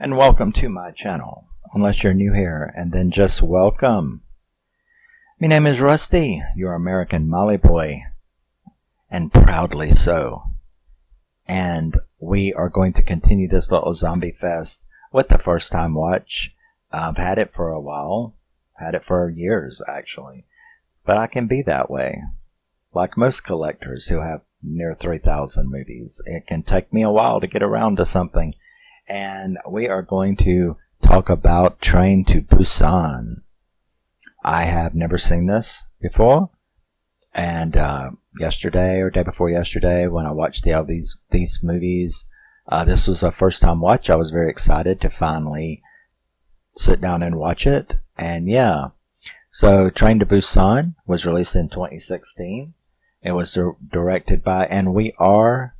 and welcome to my channel. Unless you're new here, and then just welcome. My name is Rusty, your American Molly boy, and proudly so. And we are going to continue this little zombie fest with the first time watch. I've had it for a while, had it for years actually, but I can be that way. Like most collectors who have near 3,000 movies, it can take me a while to get around to something. And we are going to talk about Train to Busan. I have never seen this before, and yesterday or day before yesterday, when I watched these movies, this was a first time watch. I was very excited to finally sit down and watch it. And yeah, so Train to Busan was released in 2016. It was directed by, and we are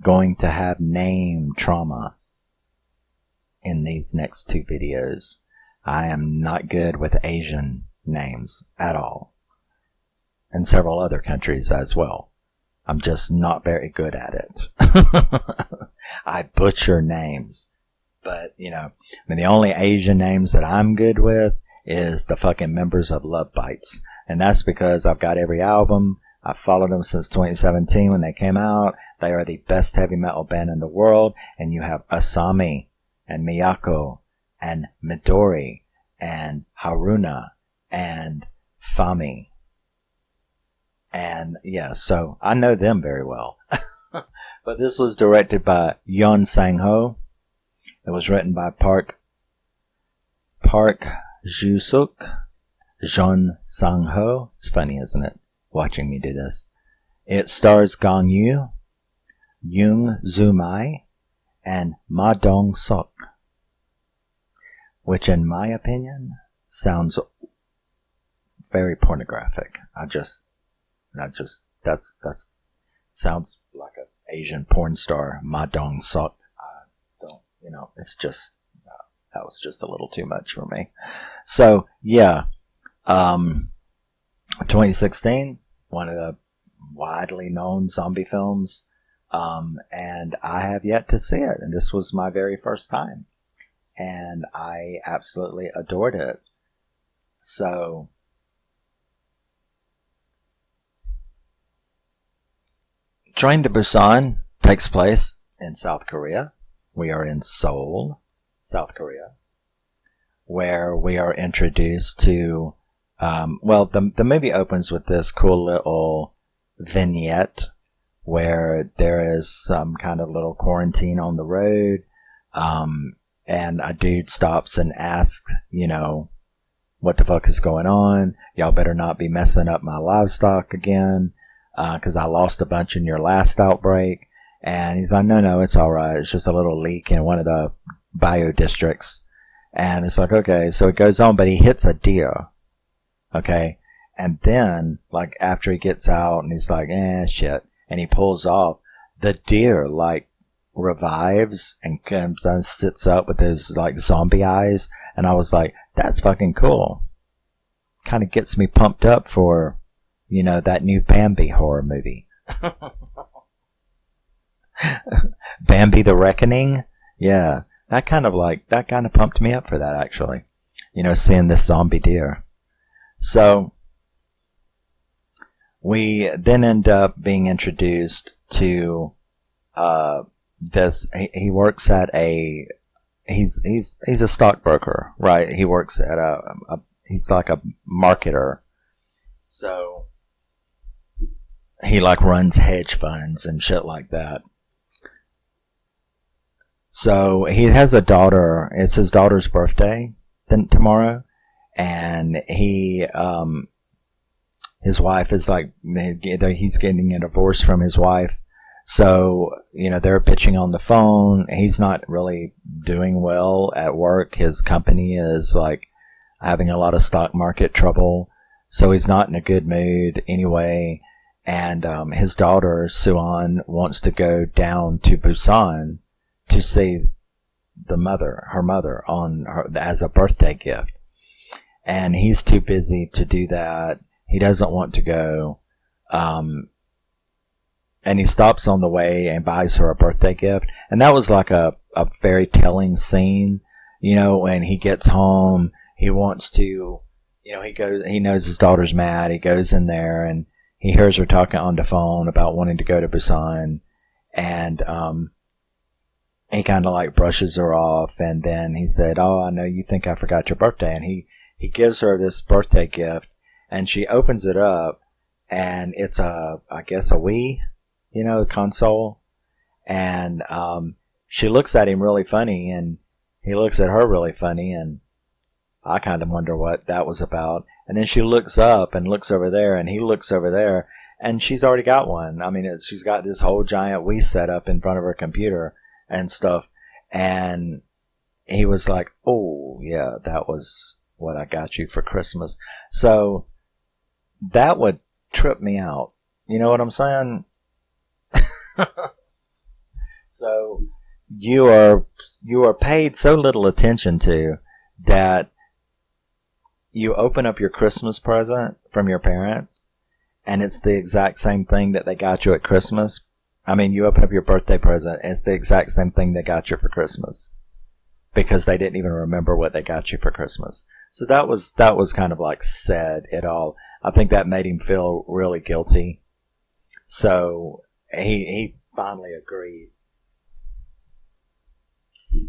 going to have name trauma in these next two videos. I am not good with Asian names at all, and several other countries as well. I'm just not very good at it. I butcher names, but the only Asian names that I'm good with is the fucking members of Love Bites, and that's because I've got every album. I've followed them since 2017 when they came out. They are the best heavy metal band in the world, and you have Asami and Miyako and Midori and Haruna and Fami. And yeah, so I know them very well. But this was directed by Yeon Sang-ho. It was written by Park Joo-suk, Jeon Sang-ho. It's funny, isn't it, watching me do this? It stars Gong Yoo, Yoon Zoo-mai, and Ma Dong-seok, which in my opinion sounds very pornographic. That's sounds like an Asian porn star, Ma Dong-seok. It's just, that was just a little too much for me. So yeah, 2016, one of the widely known zombie films. And I have yet to see it, and this was my very first time, and I absolutely adored it. So, Train to Busan takes place in South Korea. We are in Seoul, South Korea, where we are introduced to, the movie opens with this cool little vignette where there is some kind of little quarantine on the road, and a dude stops and asks, what the fuck is going on? Y'all better not be messing up my livestock again, because I lost a bunch in your last outbreak. And he's like, no, it's alright, it's just a little leak in one of the bio districts. And it's like, okay, so it goes on, but he hits a deer, okay? And then, after he gets out, and he's like, shit, and he pulls off, the deer revives and comes and sits up with his zombie eyes, and I was like, that's fucking cool. Kind of gets me pumped up for that new Bambi horror movie. Bambi the Reckoning. Yeah, that kind of pumped me up for that, actually, seeing this zombie deer. So we then end up being introduced to this. He works at he's a stockbroker, right? He works at he's like a marketer. So he runs hedge funds and shit like that. So he has a daughter. It's his daughter's birthday tomorrow, and his wife is he's getting a divorce from his wife. So, they're pitching on the phone. He's not really doing well at work. His company is having a lot of stock market trouble. So he's not in a good mood anyway. And, his daughter, Suan, wants to go down to Busan to see her mother as a birthday gift. And he's too busy to do that. He doesn't want to go. And he stops on the way and buys her a birthday gift. And that was like a a very telling scene. You know, when he gets home, he wants to, he knows his daughter's mad. He goes in there and he hears her talking on the phone about wanting to go to Busan. And, he kind of like brushes her off. And then he said, "Oh, I know you think I forgot your birthday." And he gives her this birthday gift and she opens it up and it's I guess a Wii, console. And, she looks at him really funny and he looks at her really funny, and I kind of wonder what that was about. And then she looks up and looks over there, and he looks over there, and she's already got one. I mean, she's got this whole giant Wii set up in front of her computer and stuff. And he was like, "Oh, yeah, that was what I got you for Christmas." So that would trip me out. You know what I'm saying? So you are paid so little attention to that you open up your Christmas present from your parents and it's the exact same thing that they got you at Christmas. I mean, you open up your birthday present and it's the exact same thing they got you for Christmas because they didn't even remember what they got you for Christmas. So that was kind of like said it all. I think that made him feel really guilty. So he finally agreed.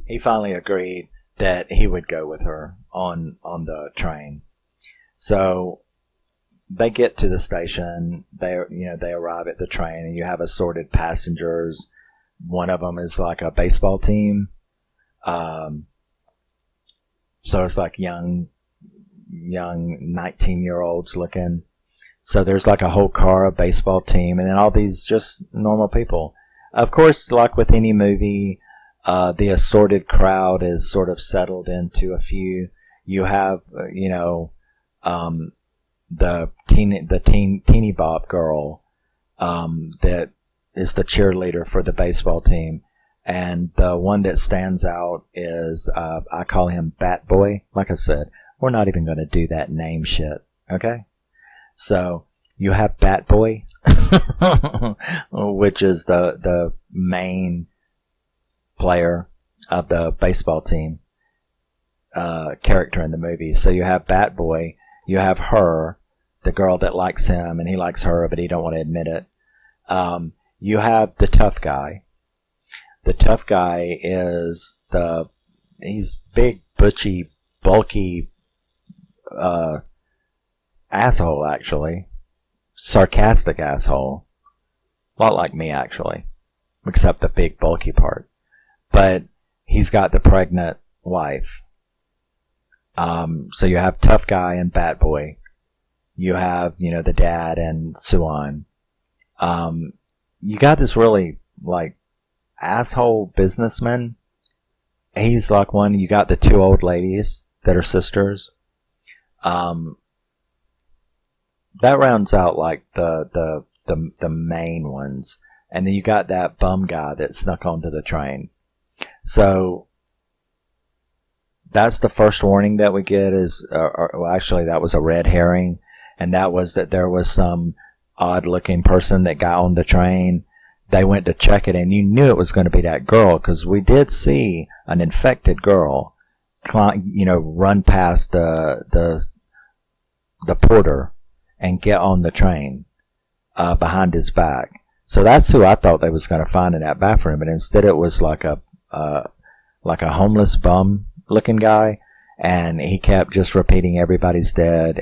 He finally agreed that he would go with her on the train. So they get to the station. They arrive at the train, and you have assorted passengers. One of them is like a baseball team. So it's like young 19-year-olds looking. So there's like a whole car of baseball team, and then all these just normal people. Of course, like with any movie, the assorted crowd is sort of settled into a few. You have, the teeny bop girl, that is the cheerleader for the baseball team. And the one that stands out is, I call him Bat Boy. Like I said, we're not even going to do that name shit. Okay? So you have Bat Boy, which is the main player of the baseball team, character in the movie. So you have Bat Boy, you have her, the girl that likes him, and he likes her, but he don't want to admit it. You have the tough guy. The tough guy is he's big, butchy, bulky, asshole, actually. Sarcastic asshole. A lot like me, actually. Except the big, bulky part. But he's got the pregnant wife. So you have tough guy and Bat Boy. You have, the dad and Suan. You got this really, like, asshole businessman. He's like one. You got the two old ladies that are sisters. That rounds out like the main ones. And then you got that bum guy that snuck onto the train. So that's the first warning that we get is, well, actually that was a red herring. And that was that there was some odd looking person that got on the train. They went to check it and you knew it was going to be that girl because we did see an infected girl, run past the porter and get on the train, behind his back. So that's who I thought they was going to find in that bathroom. But instead it was like a homeless bum looking guy. And he kept just repeating, everybody's dead,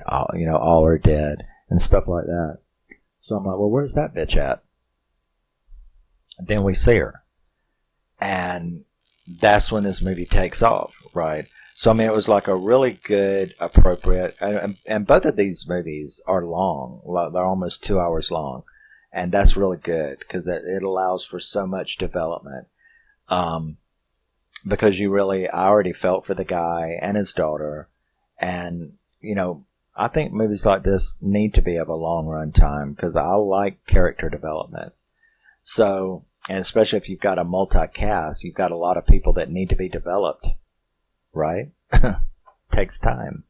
all are dead, and stuff like that. So I'm like, well, where's that bitch at? And then we see her. And that's when this movie takes off, right? So, I mean, it was like a really good, appropriate, and both of these movies are long. They're almost 2 hours long. And that's really good, because it allows for so much development. Because I already felt for the guy and his daughter. And, I think movies like this need to be of a long run time because I like character development. So, and especially if you've got a multi-cast, you've got a lot of people that need to be developed, right? Takes time.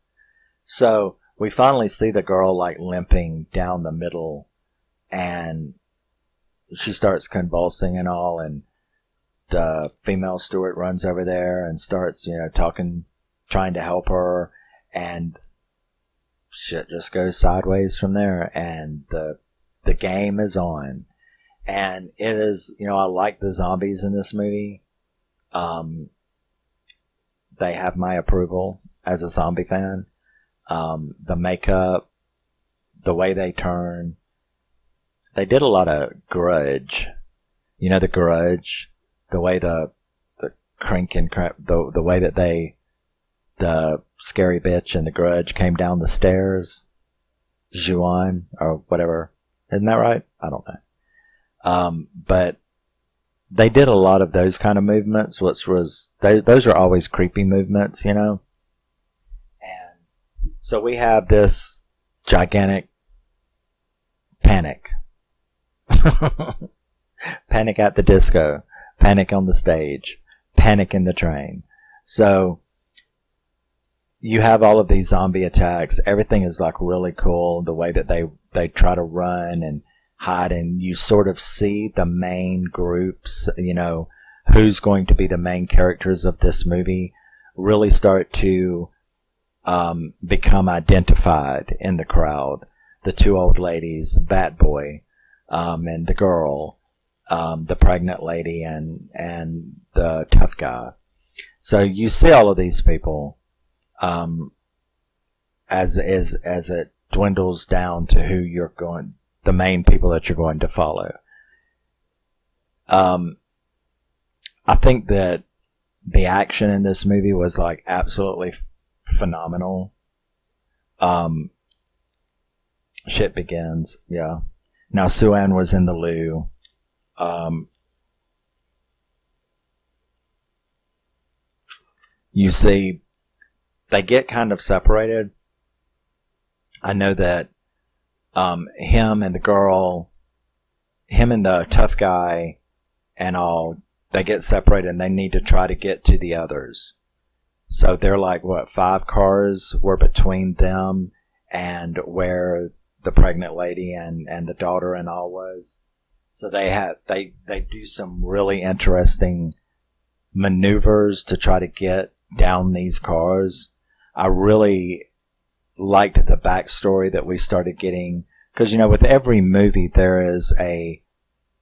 So we finally see the girl like limping down the middle and she starts convulsing and all, and the female steward runs over there and starts, talking, trying to help her, and shit just goes sideways from there, and the game is on. And it is, I like the zombies in this movie. They have my approval as a zombie fan. The makeup, the way they turn. They did a lot of Grudge. The Grudge, the way the crank and crap, the way that the scary bitch and the Grudge came down the stairs. Juan, or whatever. Isn't that right? I don't know. But they did a lot of those kind of movements, which was, those are always creepy movements, And so we have this gigantic panic. Panic at the disco. Panic on the stage. Panic in the train. So you have all of these zombie attacks. Everything is like really cool. The way that they try to run and hide, and you sort of see the main groups, who's going to be the main characters of this movie really start to become identified in the crowd. The two old ladies, Bat Boy, and the girl, the pregnant lady, and the tough guy. So you see all of these people as it dwindles down to who you're going, the main people that you're going to follow. I think that the action in this movie was like absolutely phenomenal. Shit begins, yeah. Now Soo-jung was in the loo. You see, they get kind of separated. I know that him and the girl, him and the tough guy and all, they get separated and they need to try to get to the others. So they're like, 5 cars were between them and where the pregnant lady and the daughter and all was. So they do some really interesting maneuvers to try to get down these cars. I really liked the backstory that we started getting, because with every movie there is the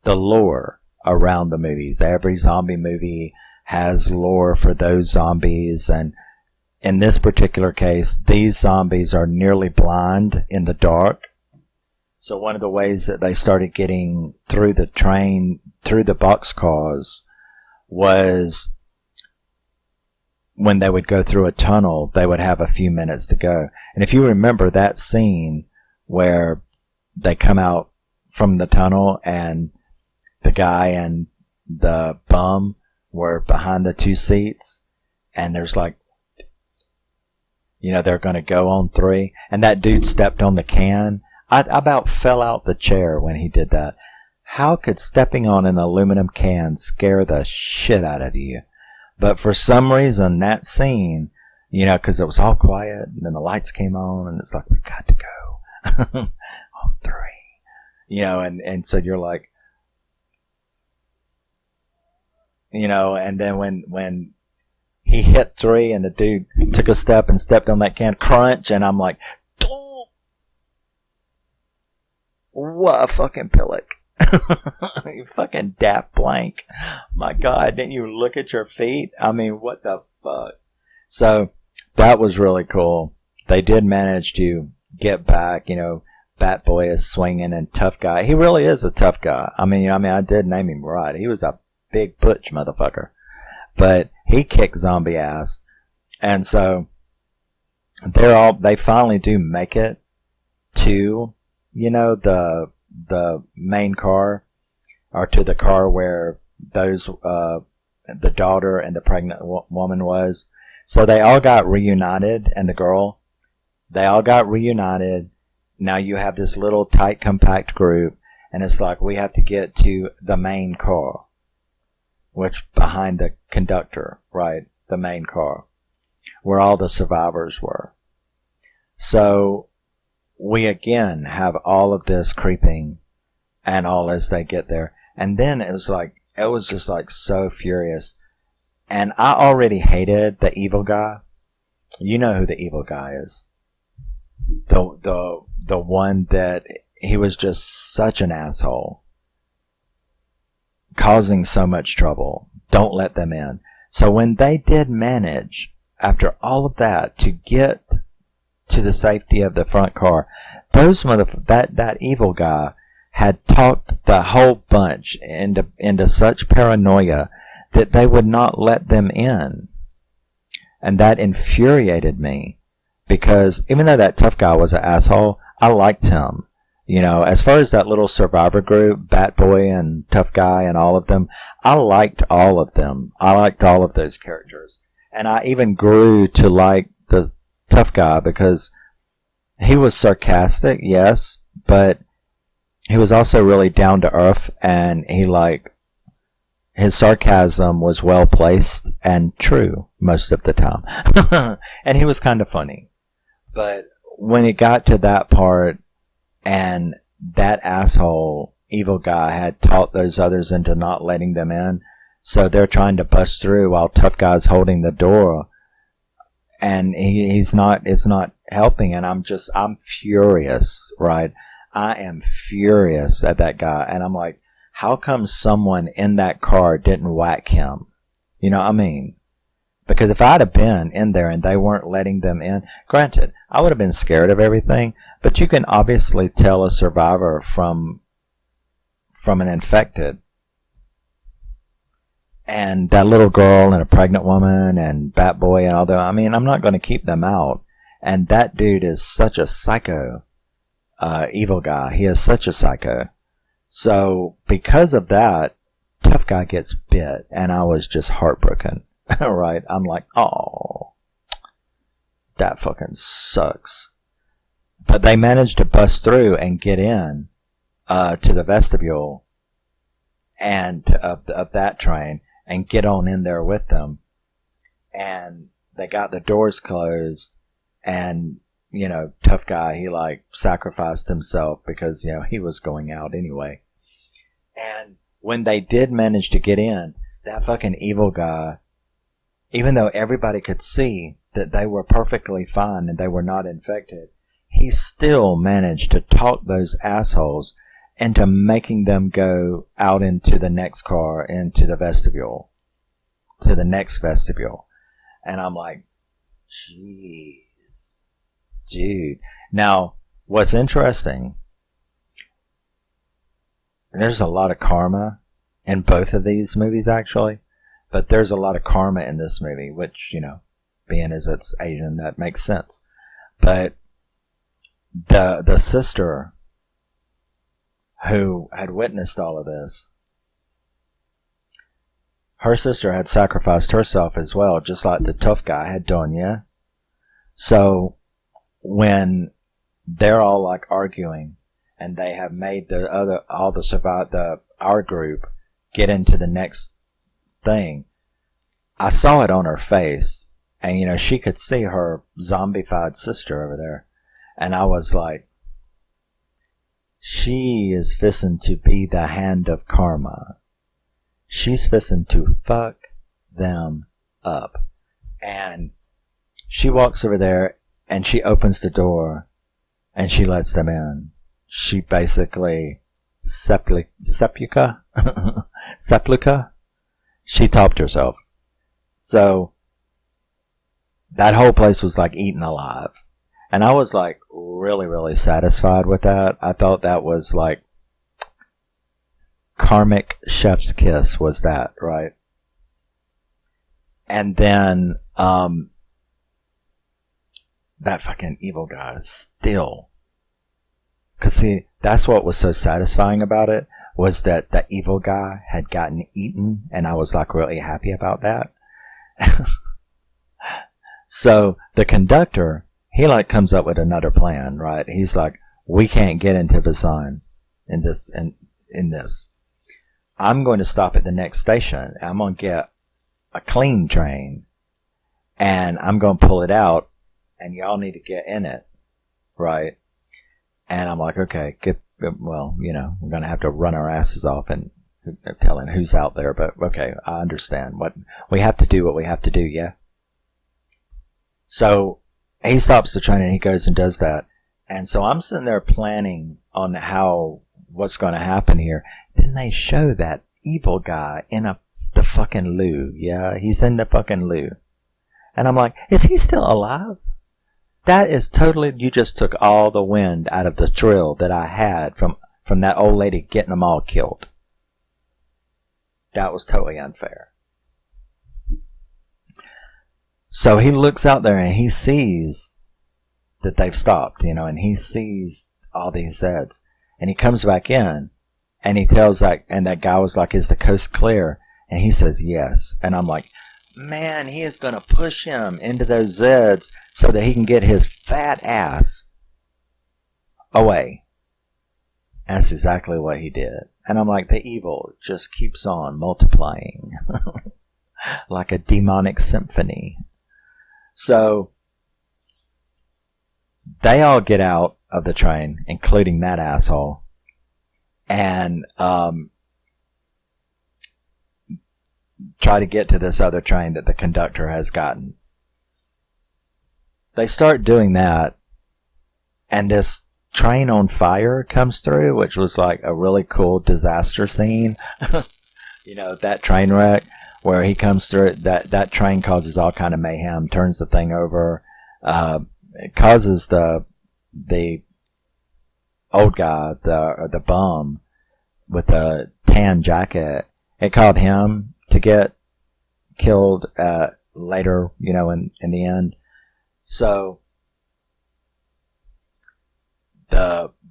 lore around the movies. Every zombie movie has lore for those zombies, and in this particular case, these zombies are nearly blind in the dark. So one of the ways that they started getting through the train, through the boxcars, was when they would go through a tunnel, they would have a few minutes to go. And if you remember that scene where they come out from the tunnel and the guy and the bum were behind the 2 seats, and there's like, they're going to go on 3, and that dude stepped on the can. I about fell out the chair when he did that. How could stepping on an aluminum can scare the shit out of you? But for some reason, that scene, because it was all quiet, and then the lights came on, and it's like, we got to go on 3. And so you're like, and then when he hit 3 and the dude took a step and stepped on that can, crunch, and I'm like, what a fucking pillock. You fucking daft blank. My God, didn't you look at your feet? I mean, what the fuck? So that was really cool. They did manage to get back. Bat Boy is swinging, and tough guy. He really is a tough guy. I mean, I did name him right. He was a big butch motherfucker, but he kicked zombie ass. And so they finally do make it to, the main car, or to the car where those, the daughter and the pregnant woman was. So they all got reunited, and the girl, they all got reunited. Now you have this little tight, compact group, and it's like, we have to get to the main car, which behind the conductor, right? The main car, where all the survivors were. So we again have all of this creeping and all as they get there. And then it was like, It was just like so furious. And I already hated the evil guy. You know who the evil guy is. The one that he was just such an asshole. Causing so much trouble. Don't let them in. So when they did manage, after all of that, to get to the safety of the front car, that evil guy had talked the whole bunch into such paranoia that they would not let them in. And that infuriated me, because even though that tough guy was an asshole, I liked him. You know, as far as that little survivor group, Bat Boy and Tough Guy and all of them, I liked all of them. I liked all of those characters. And I even grew to like the Tough Guy because he was sarcastic, yes, but he was also really down to earth, and his sarcasm was well placed and true most of the time. And he was kind of funny. But when it got to that part, and that asshole evil guy had taught those others into not letting them in, so they're trying to bust through while Tough Guy's holding the door, and it's not helping, and I'm furious, right? I am furious at that guy, and I'm like, how come someone in that car didn't whack him? You know what I mean? Because if I'd have been in there and they weren't letting them in, granted, I would have been scared of everything, but you can obviously tell a survivor from an infected. And that little girl and a pregnant woman and Bat Boy and all that, I mean, I'm not going to keep them out. And that dude is such a psycho, evil guy. He is such a psycho. So because of that, Tough Guy gets bit, and I was just heartbroken. Right? I'm like, oh, that fucking sucks. But they managed to bust through and get in to the vestibule and of that train and get on in there with them. And they got the doors closed, and you know, Tough Guy, he sacrificed himself because, you know, he was going out anyway. And when they did manage to get in, that fucking evil guy, even though everybody could see that they were perfectly fine and they were not infected, he still managed to talk those assholes into making them go out into the next car, into the vestibule, to the next vestibule. And I'm like, jeez, dude. Now, what's interesting, there's a lot of karma in both of these movies, actually. But there's a lot of karma in this movie, which, you know, being as it's Asian, that makes sense. But the sister who had witnessed all of this, her sister had sacrificed herself as well, just like the tough guy had done, yeah? So when they're all arguing, and they have made our group get into the next thing, I saw it on her face, and you know, she could see her zombified sister over there, and I was like, she is fissin' to be the hand of karma. She's fissin' to fuck them up. And she walks over there, and she opens the door, and she lets them in. She basically sepulcha, she topped herself. So that whole place was eaten alive. And I was really, really satisfied with that. I thought that was karmic chef's kiss, was that, right? And then that fucking evil guy still, because see, that's what was so satisfying about it, was that the evil guy had gotten eaten, and I was really happy about that. So the conductor, he comes up with another plan, right? He's like, we can't get into Busan in this. I'm going to stop at the next station. I'm going to get a clean train, and I'm going to pull it out, and y'all need to get in it, right? And I'm like, okay, well, you know, we're going to have to run our asses off, and telling who's out there, but okay, I understand. What we have to do, what we have to do, yeah? So he stops the train and he goes and does that. And so I'm sitting there planning on what's going to happen here. Then they show that evil guy in the fucking loo. Yeah, he's in the fucking loo. And I'm like, is he still alive? That is totally, you just took all the wind out of the thrill that I had from that old lady getting them all killed. That was totally unfair. So he looks out there and he sees that they've stopped, and he sees all these Zeds. And he comes back in and he tells and that guy was like, is the coast clear? And he says, yes. And I'm like, man, he is going to push him into those Zeds so that he can get his fat ass away. And that's exactly what he did. And I'm like, the evil just keeps on multiplying like a demonic symphony. So they all get out of the train, including that asshole, and try to get to this other train that the conductor has gotten. They start doing that, and this train on fire comes through, which was like a really cool disaster scene. That train wreck where he comes through, that train causes all kind of mayhem, turns the thing over, it causes the old guy, the bum with the tan jacket, it caused him to get killed later, in the end. So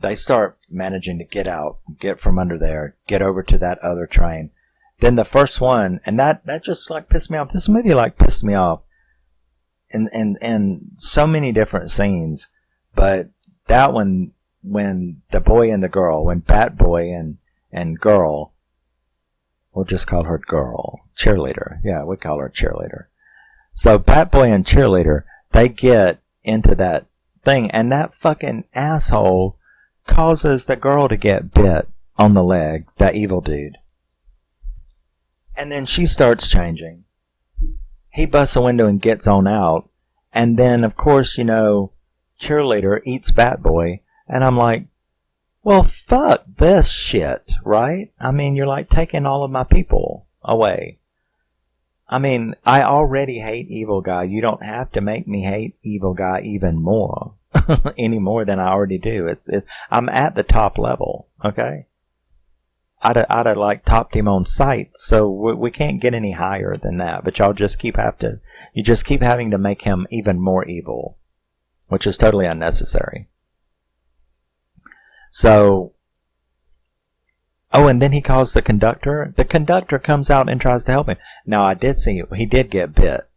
they start managing to get from under there, get over to that other train. Then the first one, and that just like pissed me off. This movie like pissed me off in so many different scenes. But that one, when the boy and the girl, when Bat Boy and girl, we'll just call her girl, cheerleader. Yeah, we call her cheerleader. So Bat Boy and cheerleader, they get into that thing, and that fucking asshole causes the girl to get bit on the leg, that evil dude. And then she starts changing. He busts a window and gets on out. And then, of course, cheerleader eats Bat Boy. And I'm like, well, fuck this shit, right? I mean, you're like taking all of my people away. I mean, I already hate evil guy. You don't have to make me hate evil guy even more. Any more than I already do. I'm at the top level, okay? I'd have like topped him on sight, so we can't get any higher than that. But y'all just keep having to make him even more evil, which is totally unnecessary. So, and then he calls the conductor. The conductor comes out and tries to help him. Now I did see he did get bit.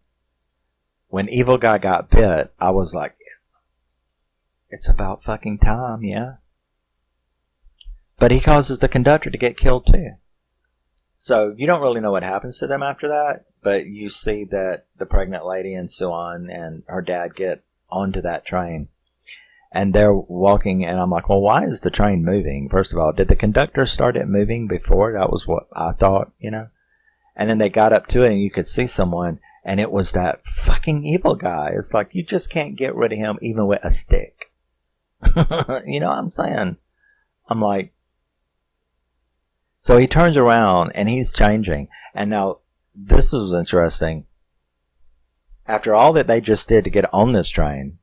When evil guy got bit, I was like, it's about fucking time, yeah. But he causes the conductor to get killed too. So you don't really know what happens to them after that, but you see that the pregnant lady and Soo-jung and her dad get onto that train. And they're walking, and I'm like, well, why is the train moving? First of all, did the conductor start it moving before? That was what I thought, And then they got up to it, and you could see someone, and it was that fucking evil guy. It's like, you just can't get rid of him even with a stick. You know what I'm saying? I'm like, so he turns around and he's changing. And now, this was interesting. After all that they just did to get on this train,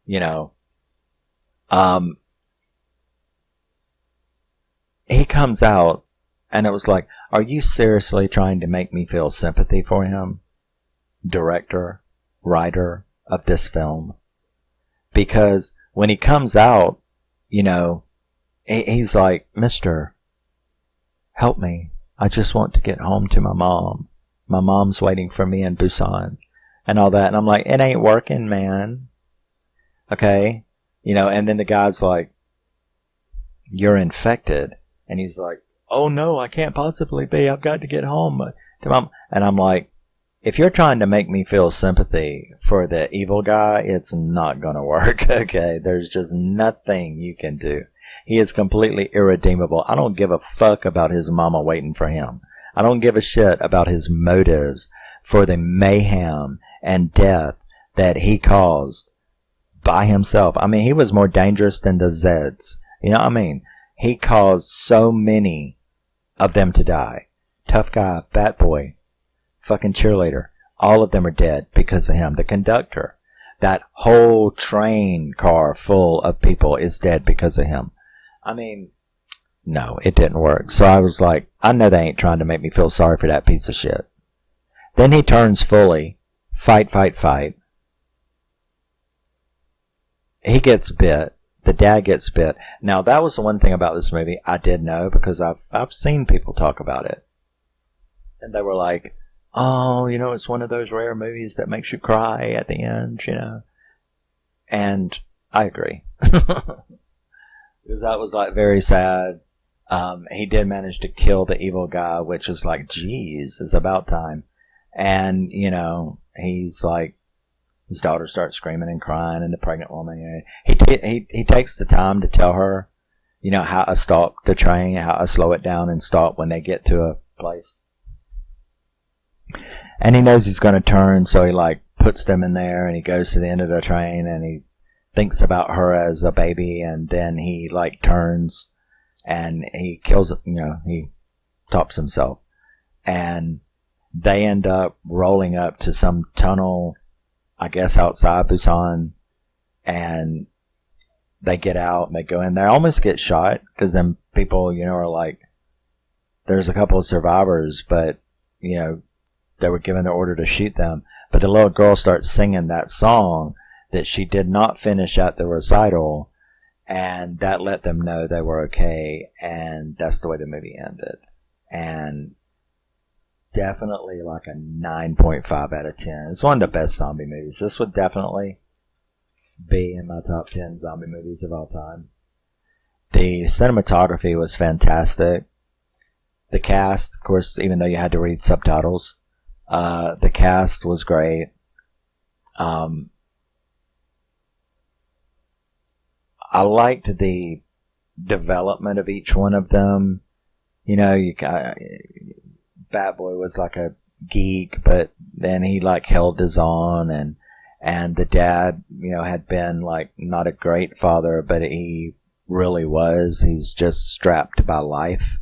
he comes out and it was like, are you seriously trying to make me feel sympathy for him? Director, writer of this film. Because when he comes out, he's like, Mister, help me. I just want to get home to my mom. My mom's waiting for me in Busan and all that. And I'm like, it ain't working, man. Okay. And then the guy's like, you're infected. And he's like, oh no, I can't possibly be. I've got to get home to mom. And I'm like, if you're trying to make me feel sympathy for the evil guy, it's not going to work. Okay. There's just nothing you can do. He is completely irredeemable. I don't give a fuck about his mama waiting for him. I don't give a shit about his motives for the mayhem and death that he caused by himself. I mean, he was more dangerous than the Zeds. You know what I mean? He caused so many of them to die. Tough guy, bat boy, fucking cheerleader. All of them are dead because of him. The conductor. That whole train car full of people is dead because of him. I mean, no, it didn't work. So I was like, I know they ain't trying to make me feel sorry for that piece of shit. Then he turns fully. Fight, fight, fight. He gets bit. The dad gets bit. Now, that was the one thing about this movie I did know, because I've seen people talk about it. And they were like, oh, you know, it's one of those rare movies that makes you cry at the end, you know. And I agree. Because that was, like, very sad. He did manage to kill the evil guy, which is like, geez, it's about time. And, you know, he's like, his daughter starts screaming and crying, and the pregnant woman, he takes the time to tell her, you know, how to stop the train, how to slow it down and stop when they get to a place. And he knows he's going to turn, so he, like, puts them in there, and he goes to the end of the train, and he thinks about her as a baby, and then he, like, turns, and he kills, you know, he tops himself. And they end up rolling up to some tunnel, I guess outside Busan, and they get out and they go in. They almost get shot, because then people, you know, are like, there's a couple of survivors, but, you know, they were given the order to shoot them. But the little girl starts singing that song that she did not finish at the recital, and that let them know they were okay, and that's the way the movie ended. And definitely like a 9.5 out of 10. It's one of the best zombie movies. This would definitely be in my top 10 zombie movies of all time. The cinematography was fantastic. The cast, of course, even though you had to read subtitles, the cast was great. I liked the development of each one of them. You know, Bat Boy was like a geek, but then he like held his own, and the dad, you know, had been like not a great father, but he really was. He's just strapped by life.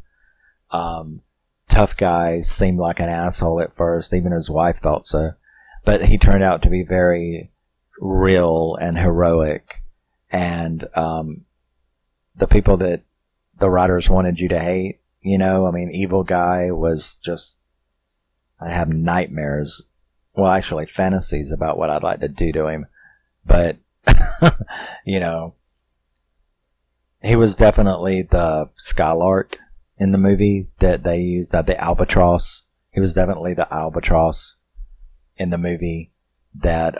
Tough guy seemed like an asshole at first. Even his wife thought so, but he turned out to be very real and heroic. And the people that the writers wanted you to hate, you know, I mean, evil guy was just, I have nightmares, well, actually fantasies about what I'd like to do to him. But, you know, he was definitely the skylark in the movie that they used, the albatross. He was definitely the albatross in the movie that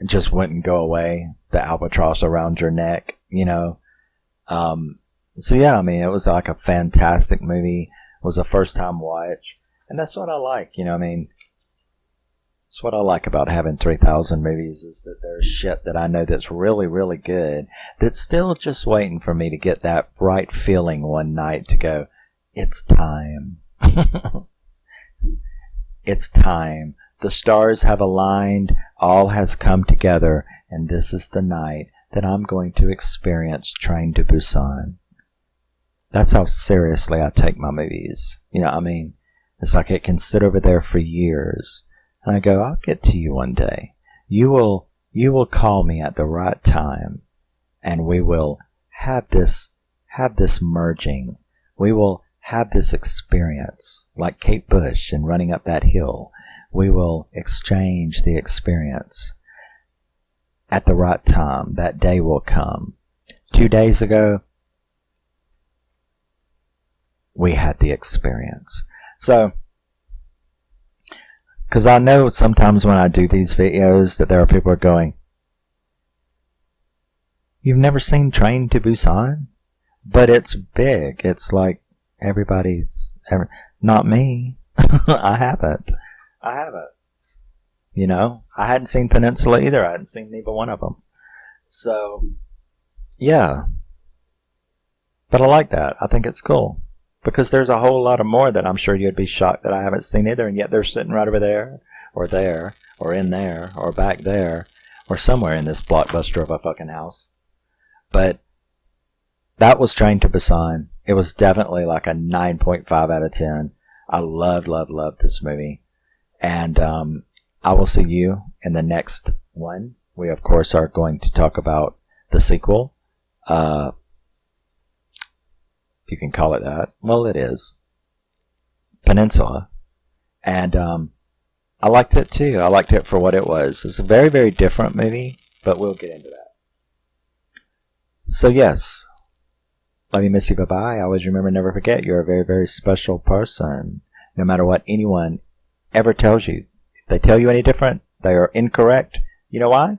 just wouldn't go away. The albatross around your neck, you know. So yeah, I mean, it was like a fantastic movie. It was a first time watch, and that's what I like, you know. I mean, that's what I like about having 3,000 movies, is that there's shit that I know that's really, really good, that's still just waiting for me to get that right feeling one night to go, it's time. It's time. The stars have aligned, all has come together, and this is the night that I'm going to experience Train to Busan. That's how seriously I take my movies. You know what I mean? It's like it can sit over there for years, and I go, I'll get to you one day. You will call me at the right time, and we will have this merging. We will have this experience, like Kate Bush and running up that hill. We will exchange the experience at the right time. That day will come. 2 days ago, we had the experience. So, because I know sometimes when I do these videos that there are people who are going, you've never seen Train to Busan? But it's big. It's like not me. I haven't. You know, I hadn't seen Peninsula either. I hadn't seen neither one of them. So, yeah, But I like that. I think it's cool. Because there's a whole lot of more that I'm sure you'd be shocked that I haven't seen either, and yet they're sitting right over there, or in there, or back there, or somewhere in this blockbuster of a fucking house. But that was Train to Busan. It was definitely like a 9.5 out of 10. I loved this movie. And I will see you in the next one. We, of course, are going to talk about the sequel. If you can call it that. Well, it is. Peninsula. And I liked it too. I liked it for what it was. It's a very, very different movie, but we'll get into that. So yes, love you, miss you, bye-bye. Always remember, never forget, you're a very, very special person. No matter what anyone ever tells you. If they tell you any different, they are incorrect. You know why?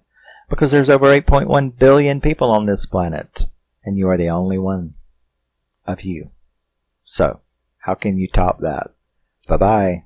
Because there's over 8.1 billion people on this planet, and you are the only one of you. So, how can you top that? Bye-bye.